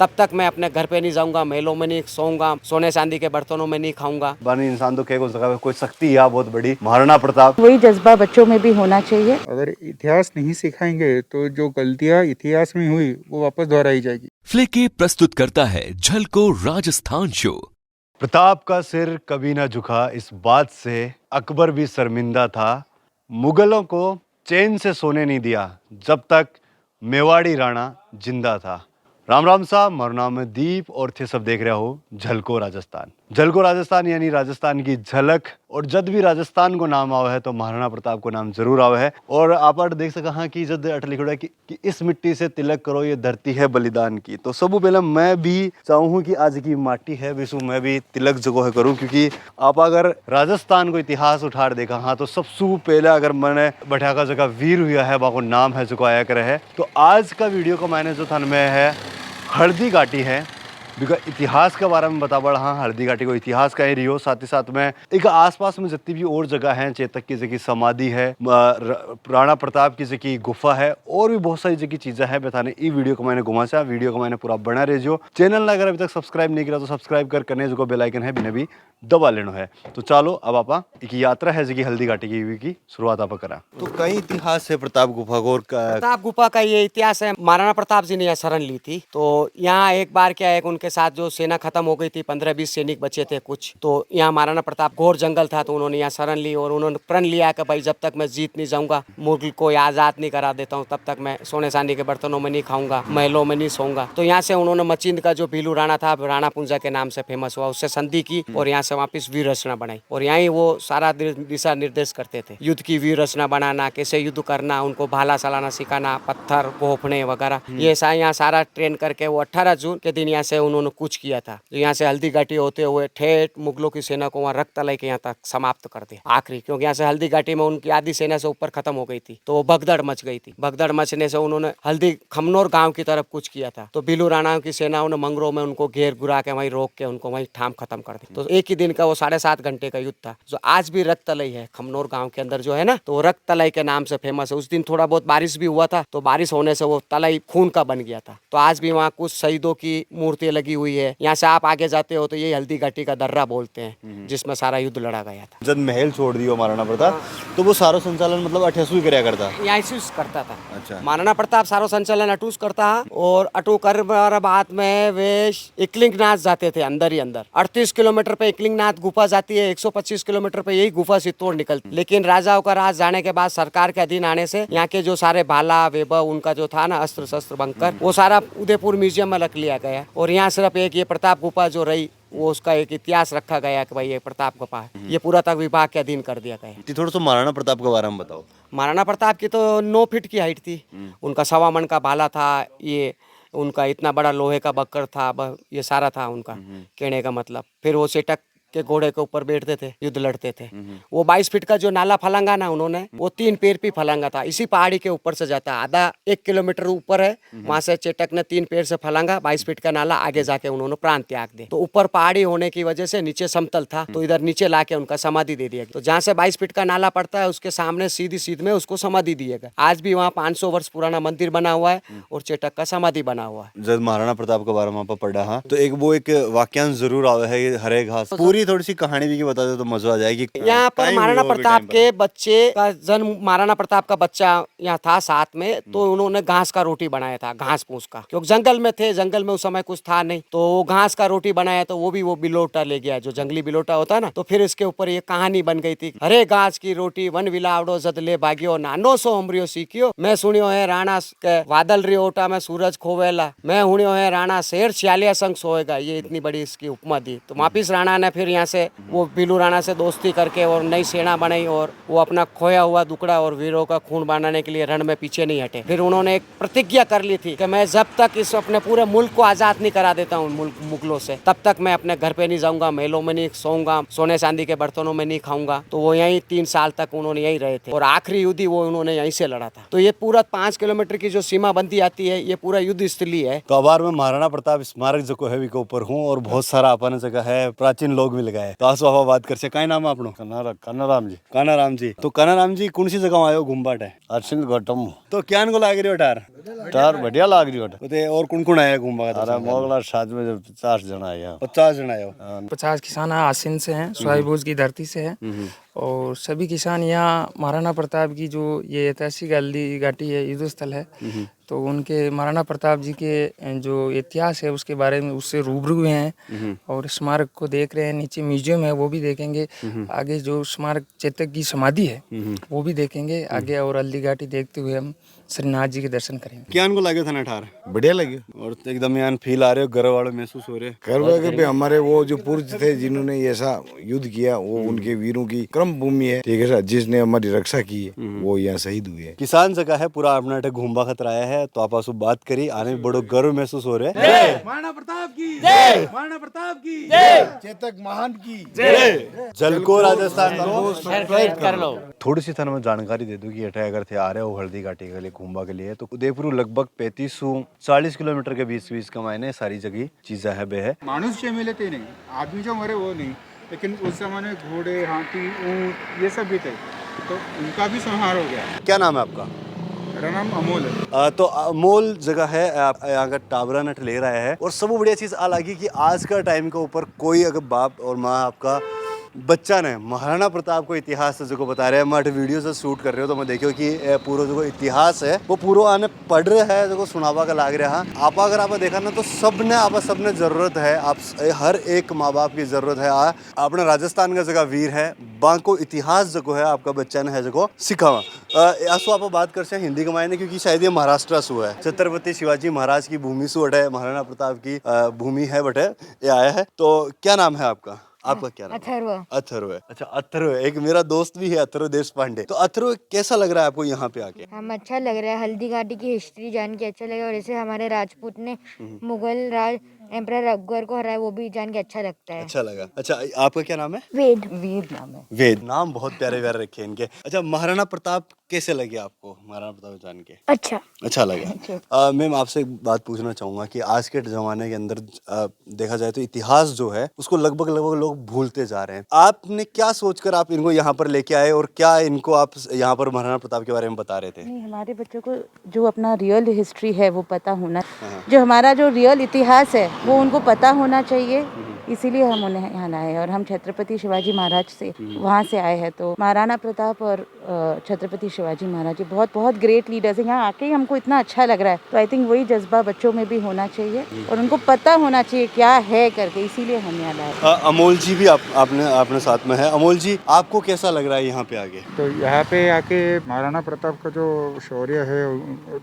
तब तक मैं अपने घर पे नहीं जाऊंगा, महलों में नहीं सोऊंगा, सोने चांदी के बर्तनों में नहीं खाऊंगा। बानी इंसान तो कह को सका कोई शक्ति है बहुत बड़ी, महाराणा प्रताप। वही जज्बा बच्चों में भी होना चाहिए। अगर इतिहास नहीं सिखाएंगे तो जो गलतियां इतिहास में हुई वो वापस दोहराई जाएगी। फ्लिकी प्रस्तुत करता है झलको राजस्थान शो। प्रताप का सिर कभी ना झुका, इस बात से अकबर भी शर्मिंदा था। मुगलों को चैन से सोने नहीं दिया जब तक मेवाड़ी राणा जिंदा था। राम राम साहब, मेरा नाम है दीप और थे सब देख रहे हो झलको राजस्थान। झलको राजस्थान यानी राजस्थान की झलक। और जब भी राजस्थान को नाम आवे है तो महाराणा प्रताप को नाम जरूर आवे है। और आप देख सका हाँ कि जब अट लिखा है कि इस मिट्टी से तिलक करो, ये धरती है बलिदान की। तो सबू पहले मैं भी चाहूँ कि आज की माटी है विशु मैं भी तिलक जगह है करूँ, क्योंकि आप अगर राजस्थान को इतिहास उठार देखा हाँ तो सबसे पहले अगर मैंने बैठा का जगह वीर हुआ है वहाँ को नाम है जो आया करे है। तो आज का वीडियो का मैंने जो था में है हल्दी घाटी है, बिकॉज इतिहास के बारे में बता पड़ा। हाँ, हल्दी घाटी को इतिहास का ही रियो, साथ ही साथ में एक आसपास में जितनी भी और जगह हैं, चेतक की जगह समाधि है, राणा प्रताप की जगह गुफा है, और भी बहुत सारी जगह चीज़ें हैं बताने। ई वीडियो को मैंने घुमा चा, वीडियो को मैंने पूरा बना रहे जो चैनल ने अगर अभी तक सब्सक्राइब नहीं किया तो सब्सक्राइब करने जो बेल आइकन है बिना भी दबा लेना है। तो चलो अब आप एक यात्रा है जगह हल्दी घाटी की शुरुआत आप करा। तो कई इतिहास है प्रताप गुफा को, और प्रताप गुफा का ये इतिहास है, महाराणा प्रताप जी ने यहाँ शरण ली थी। तो यहाँ एक बार क्या है, उनके साथ जो सेना खत्म हो गई थी, 15-20 सैनिक बचे थे कुछ, तो यहाँ महाराणा प्रताप घोर जंगल था तो उन्होंने यहाँ शरण ली और उन्होंने प्रण लिया कि भाई जब तक मैं जीत नहीं जाऊंगा, मुल्क को आजाद नहीं करा देता हूँ, तब तक मैं सोने चांदी के बर्तनों में नहीं खाऊंगा, महलों में नहीं सोऊंगा। तो यहाँ से उन्होंने मचिंद का जो भीलू राणा था, राणा पुंजा के नाम से फेमस हुआ, उससे संधि की और यहाँ से वापिस वीर रचना बनाई। और यहाँ ही वो सारा दिशा निर्देश करते थे, युद्ध की वीर रचना बनाना, कैसे युद्ध करना, उनको भाला चलाना सिखाना, पत्थर घोपने वगैरह, ये यहाँ सारा ट्रेन करके वो 18 जून के दिन यहाँ से उन्होंने कूच किया था। तो यहाँ से हल्दी घाटी होते हुए ठेठ मुगलों की सेना को वहाँ रक्त तलाई के यहाँ तक समाप्त कर दिया आखिरी, क्योंकि यहाँ से हल्दी घाटी में उनकी आधी सेना से ऊपर खत्म हो गई थी, तो वो भगदड़ मच गई थी। भगदड़ मचने से उन्होंने हल्दी खमनोर गांव की तरफ कूच किया था। तो भीलू राणा की सेनाओं ने मंगरों में उनको घेर घुरा के वहीं रोक के उनको वहीं ठाम खत्म कर दिया। तो एक ही दिन का वो 7.5 घंटे का युद्ध था, जो आज भी रक्त तलाई है खमनोर गाँव के अंदर जो है ना, तो वो रक्त तलाई के नाम से फेमस है। उस दिन थोड़ा बहुत बारिश भी हुआ था, तो बारिश होने से वो तलाई खून का बन गया था। तो आज भी वहाँ कुछ शहीदों की मूर्ति लगी हुई है। यहाँ से आप आगे जाते हो तो ये हल्दी घाटी का दर्रा बोलते हैं, जिसमें सारा युद्ध लड़ा गया था। जब महल छोड़ दियो महाराणा प्रताप तो वो सारा संचालन मतलब अठेसु ही करता यहाँ करता था। अच्छा, महाराणा प्रताप सारो संचालन अटूस करता और अटू कर बाद में वे इकलिंगनाथ जाते थे अंदर ही अंदर। 38 किलोमीटर पे इकलिंगनाथ गुफा जाती है, 125 किलोमीटर पे यही गुफा चित्तौड़ निकलती। लेकिन राजाओं का राज जाने के बाद सरकार के अधीन आने से यहाँ के जो सारे भाला वैभव उनका जो था ना, अस्त्र शस्त्र बंकर, वो सारा उदयपुर म्यूजियम में रख लिया गया। और यहाँ सिर्फ एक ये प्रताप गुफा जो रही, वो उसका एक इतिहास रखा गया कि भाई ये प्रताप गुफा है, ये पुरातत्व विभाग के अधीन कर दिया गया। थोड़ा सा महाराणा प्रताप के बारे में बताओ। महाराणा प्रताप की तो 9 फीट की हाइट थी, उनका 1.25 मन का भाला था, ये उनका इतना बड़ा लोहे का बक्कर था, ये सारा था उनका कहने का मतलब। फिर वो चेटक के घोड़े के ऊपर बैठते थे, युद्ध लड़ते थे। वो 22 फीट का जो नाला फलांगा ना उन्होंने, वो 3 पैर पे फलांगा था, इसी पहाड़ी के ऊपर से जाता है, आधा 1 किलोमीटर ऊपर है, वहां से चेटक ने 3 पैर से फलांगा 22 फीट का नाला आगे जाके उन्होंने प्राण त्याग दिया। तो ऊपर पहाड़ी होने की वजह से नीचे समतल था, तो इधर नीचे लाके उनका समाधि दे दिया। तो जहाँ से 22 फीट का नाला पड़ता है उसके सामने सीधी सीध में उसको समाधि दिएगा। आज भी वहाँ 500 वर्ष पुराना मंदिर बना हुआ है और चेटक का समाधि बना हुआ है। जब महाराणा प्रताप के बारे में पढ़ा हाँ तो एक वाक्यांश जरूर आवे है, हरे घास। पूरी थोड़ी सी कहानी भी बता दो तो मजा आ जाएगी। यहाँ पर महाराणा प्रताप के बच्चे का जन्म, महाराणा प्रताप का बच्चा यहाँ था साथ में, तो उन्होंने घास का रोटी बनाया था, घास फूस का, क्योंकि जंगल में थे, जंगल में उस समय कुछ था नहीं, तो घास का रोटी बनाया। तो वो भी वो बिलोटा ले गया, जो जंगली बिलोटा होता है ना, तो फिर इसके ऊपर ये कहानी बन गई थी, हरे घास की रोटी वन विलावड़ो जद ले भाग्यो, नानो सो हमरियो सीखियो, मैं सुनियो है राणा के वादल रे ओटा में सूरज खोवेला, मैं हुनियो है राणा शेर छियालिया संग सोएगा। ये इतनी बड़ी इसकी उपमा दी। तो वापिस राणा ने फिर यहाँ से वो भीलू राणा से दोस्ती करके और नई सेना बनाई और वो अपना खोया हुआ दुकड़ा और वीरों का खून बनाने के लिए रण में पीछे नहीं हटे। फिर उन्होंने एक प्रतिज्ञा कर ली थी कि मैं जब तक इस अपने पूरे मुल्क को आजाद नहीं करा देता हूँ मुगलों से, तब तक मैं अपने घर पे नहीं जाऊंगा, महलों में नहीं सोऊंगा, सोने चांदी के बर्तनों में नहीं खाऊंगा। तो वो यहीं 3 साल तक उन्होंने यहीं रहे थे और आखिरी युद्ध वो उन्होंने यहीं से लड़ा था। तो ये पूरा 5 किलोमीटर की जो सीमा बंदी आती है, ये पूरा युद्ध स्थली है। तो अबार में महाराणा प्रताप स्मारक जो है के ऊपर हूँ और बहुत सारा अपन जगह है, प्राचीन लोग मिल गए तो आसो आप बात कर से काय नाम है आपनो कानाराम जी तो कानाराम जी कौन सी जगह आयो घूमबाट है अर्शिन गौतम तो क्या को लाग रही हो टार टार बढ़िया लाग रही है ते और कौन आया घूमबा अरे मोगला साथ में 50 जना आया 50 जन आयो 50 किसान आसिन से हैं, सुहाईभोज की धरती से हैं और सभी किसान यहाँ महाराणा प्रताप की जो ये ऐतिहासिक हल्दी घाटी है, युद्ध स्थल है, तो उनके महाराणा प्रताप जी के जो इतिहास है उसके बारे में उससे रूबरू हुए हैं और स्मारक को देख रहे हैं। नीचे म्यूजियम है वो भी देखेंगे, आगे जो स्मारक चेतक की समाधि है वो भी देखेंगे आगे, और हल्दी घाटी देखते हुए हम श्रीनाथ जी के दर्शन करेंगे। क्या को लागे था ना ठार बढ़िया लगे और तो एकदम यहाँ फील आ रहे हो गर्व वाले महसूस हो रहे करवा के भी हमारे वो जो पूर्वज थे जिन्होंने ऐसा युद्ध किया वो उनके वीरों की क्रम भूमि है, ठीक है सर, जिसने हमारी रक्षा की है वो यहाँ शहीद हुए हैं। किसान जगह है पूरा अपना घूमबा खतरा आया है तो आप आसो बात करी आने में बड़ो गर्व महसूस हो रहे हैं। महाराणा प्रताप की जय, महाराणा प्रताप की जय, चेतक महान की जय, जलको राजस्थान कर लो। थोड़ी सी थाना में जानकारी दे दूं कि अठे अगर थे आ रहे हो हल्दी घाटी के लिए घूमबा के लिए तो उदयपुर लगभग 3540 किलोमीटर के बीच का मायने सारी जगह चीजें है बे है। मानुष जो मिले थे नहीं, आदमी जो मरे वो नहीं, लेकिन उस जमाने में घोड़े, हाथी, ऊँट ये सब भी थे, तो उनका भी संहार हो गया। क्या नाम है आपका? मेरा नाम अमोल है। तो अमोल जगह है आप यहाँ का टाबरा नट ले रहा है और सब बढ़िया चीज आ लगी कि आज का टाइम के ऊपर कोई अगर बाप और माँ आपका बच्चा ने महाराणा प्रताप को इतिहास जो को बता रहे हैं, मैं वीडियो से शूट कर रहे हो तो मैं देखियो कि पूरा जो इतिहास है वो पूरा आने पढ़ रहे है जो सुनावा का लाग रहा है। आप अगर आप देखा ना तो सबने जरूरत है, आप हर एक माँ बाप की जरूरत है। अपने राजस्थान का जगह वीर है बाको इतिहास जो है आपका बच्चा ने है जो सिखावा ऐसो आप बात कर सकते हिंदी कमाए क्योंकि शायद ये महाराष्ट्र सु है, छत्रपति शिवाजी महाराज की भूमि सु बटे महाराणा प्रताप की भूमि है बटे ये आया है। तो क्या नाम है आपका? आपका क्या नाम? अथर्व। अथर्व। अच्छा अथर्व, एक मेरा दोस्त भी है अथर्व देश पांडे। तो अथर्व कैसा लग रहा है आपको यहाँ पे आके? हम अच्छा लग रहा है, हल्दी घाटी की हिस्ट्री जान के अच्छा लगा और जैसे हमारे राजपूत ने मुगल राज एम्परर अकबर को हराया वो भी जान के अच्छा लगता है। अच्छा लगा। अच्छा आपका क्या नाम है? वेद। वेद नाम है। वेद। नाम बहुत प्यारे प्यारे रखे हैं इनके। अच्छा महाराणा प्रताप कैसे लगे आपको? महाराणा प्रताप जान के अच्छा लगा। मैम आपसे एक बात पूछना चाहूंगा कि आज के जमाने के अंदर देखा जाए तो इतिहास जो है उसको लगभग लोग भूलते जा रहे हैं। आपने क्या सोचकर आप इनको यहाँ पर लेके आए और क्या इनको आप यहाँ पर महाराणा प्रताप के बारे में बता रहे थे? नहीं, हमारे बच्चों को जो अपना रियल हिस्ट्री है वो पता होना, जो हमारा जो रियल इतिहास है वो उनको पता होना चाहिए, इसीलिए हम उन्हें यहाँ लाए। और हम छत्रपति शिवाजी महाराज से वहाँ से आए हैं, तो महाराणा प्रताप और छत्रपति शिवाजी महाराज जी बहुत बहुत ग्रेट लीडर्स हैं। यहाँ आके ही हमको इतना अच्छा लग रहा है, तो आई थिंक वही जज्बा बच्चों में भी होना चाहिए और उनको पता होना चाहिए क्या है करके, इसीलिए हम यहाँ लाए। अमोल जी भी आपने साथ में है। अमोल जी आपको कैसा लग रहा है यहाँ पे आके? तो यहाँ पे आके महाराणा प्रताप का जो शौर्य है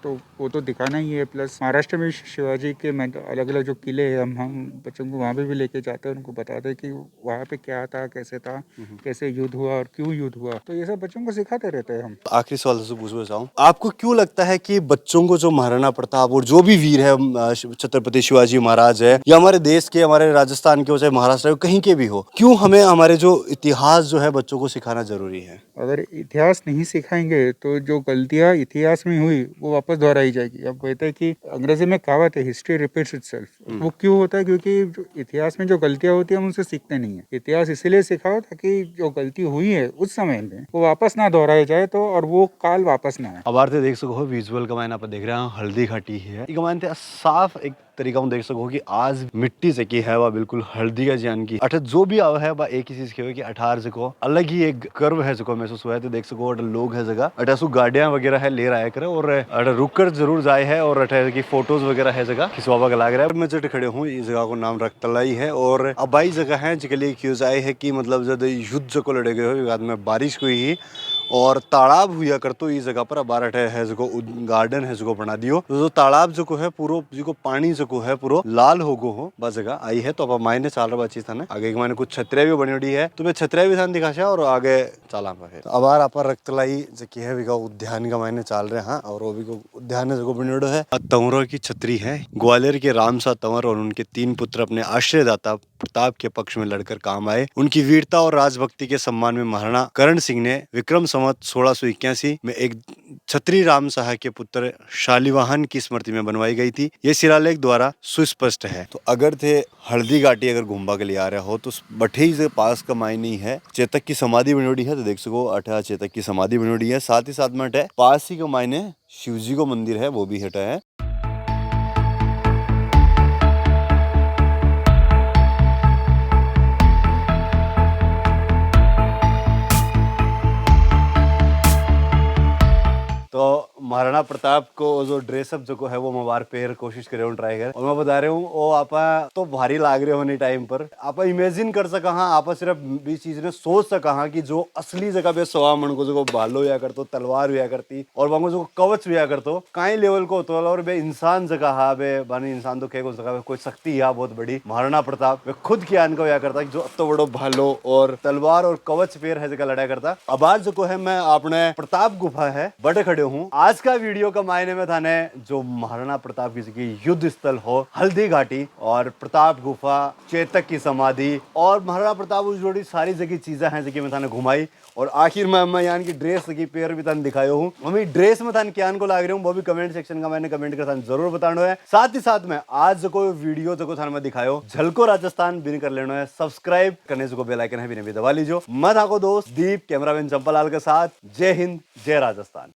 तो वो तो दिखाना ही है, प्लस महाराष्ट्र में शिवाजी के अलग अलग जो किले हैं हम बच्चों को वहाँ पे भी लेके जाते हैं, उनको बताते हैं कि वहाँ पे क्या था, कैसे था, कैसे युद्ध हुआ और क्यों युद्ध हुआ, तो ये सब बच्चों को सिखाते रहते हैं हम। आखिरी सवाल से पूछना चाहूँ, आपको क्यों लगता है कि बच्चों को जो महाराणा प्रताप और जो भी वीर है छत्रपति शिवाजी महाराज है या हमारे देश के, हमारे राजस्थान के हो चाहे महाराष्ट्र कहीं के भी हो, क्यों हमें हमारे जो इतिहास जो है बच्चों को सिखाना जरूरी है? अगर इतिहास नहीं सिखाएंगे तो जो गलतियां इतिहास में हुई वो वापस दोहराई जाएगी। अब कहते हैं कि अंग्रेजी में कहावत है हिस्ट्री रिपीट्स इटसेल्फ। वो क्यों होता है? क्योंकि जो इतिहास में जो गलतियां होती है हम उनसे सीखते नहीं है। इतिहास इसीलिए सिखाओ ताकि जो गलती हुई है उस समय में वो वापस ना दोहराई जाए, तो और वो काल वापस ना आए। अब आरते देख सको विजुअल का मैंने आप देख रहे हैं हल्दी घाटी है, ये मानते साफ एक तरीका देख सको कि आज मिट्टी से की है वह बिल्कुल हल्दी का जान की अठ जो भी आवा है वह एक ही चीज की कि 18 को अलग ही एक गर्व है जो महसूस हुआ है। तो देख सको लोग है जगह अठासु गाड़ियां वगैरह है ले रहा है करे और रुक कर जरूर जाए है और अठे की फोटोज वगैरह है जगह खिंचवावा का लग रहा है। मैं जट खड़े हूँ इस जगह को नाम रक्तलाई है और अबाई जगह है जिसके लिए क्यूज आए है कि मतलब जब युद्ध को लड़े गए हो बाद में बारिश हुई ही और तालाब हुआ कर तो इस जगह पर अब है जो गार्डन है जो बना दियो तो तालाब जो है पूरा जो पानी जो है पूरा लाल हो गो हो बस जगह आई है। तो अब मायने चाल रहा चीज था ना आगे मैंने कुछ छतरिया भी बनी हुई है तो मैं छतरिया भी थान दिखाशा और आगे चाला है। तो अब आप रक्तलाई जो है भी उद्यान का मायने चाल रहे हैं और वो भी उद्यान जो बनी है। तंवरों की छतरी है ग्वालियर के रामसा तंवर और उनके 3 पुत्र अपने आश्रयदाता प्रताप के पक्ष में लड़कर काम आए। उनकी वीरता और राजभक्ति के सम्मान में महाराणा करण सिंह ने विक्रम संवत 1681 में एक छत्री राम शाह के पुत्र शालिवाहन की स्मृति में बनवाई गई थी। ये शिलालेख द्वारा सुस्पष्ट है। तो अगर थे हल्दी घाटी अगर घूमबा के लिए आ रहा हो तो बठे से पास का मायने ही है चेतक की समाधि बनोड़ी है। तो देख सको अठा चेतक की समाधि बनोड़ी है। साथ ही साथ में अठे पास ही का मायने शिव जी को मंदिर है, वो भी हटा है। तो महाराणा प्रताप को जो ड्रेसअप जो है वो मैं बार पेर कोशिश कर रहा हूँ, ट्राई कर। और मैं बता रहा हूँ वो आप तो भारी लाग रहे होने टाइम पर आप इमेजिन कर सका हाँ, आप सिर्फ भी चीज ने सोच सका हाँ कि जो असली जगह पे सवा मन को जो भालो या करतो, तलवार हुआ करती और वहां जो कवच हुआ करतो कई लेवल को होतो और बे इंसान जगह हा बे बानी इंसान तो कह को जगह कोई शक्ति है बहुत बड़ी। महाराणा प्रताप वे खुद ज्ञान को हुआ करता जो तो बड़ो भालो और तलवार और कवच पेर है जगह लड़ा करता। अब आज जो है मैं अपने प्रताप गुफा है बड़े खड़े हूँ। आज का वीडियो का मायने में थाने जो महाराणा प्रताप की युद्ध स्थल हो हल्दी घाटी और प्रताप गुफा, चेतक की समाधि और महाराणा प्रताप उस जोड़ी सारी जगह चीजें हैं जगह में थाने घुमाई। और आखिर में मैं यान की ड्रेस की पेयर भी थाने दिखायो हूँ। मम्मी ड्रेस में थाने क्या को लाग रही हूँ वो भी कमेंट सेक्शन का मैंने कमेंट कर थाने जरूर बताना है। साथ ही साथ में आज जो कोई वीडियो जो थाने में दिखायो झलको राजस्थान बिन कर लेना है। सब्सक्राइब करने जो बेल आइकन है भी बाली जो। मैं था को दोस्त दीप कैमरामैन चंपालाल के साथ। जय हिंद, जय राजस्थान।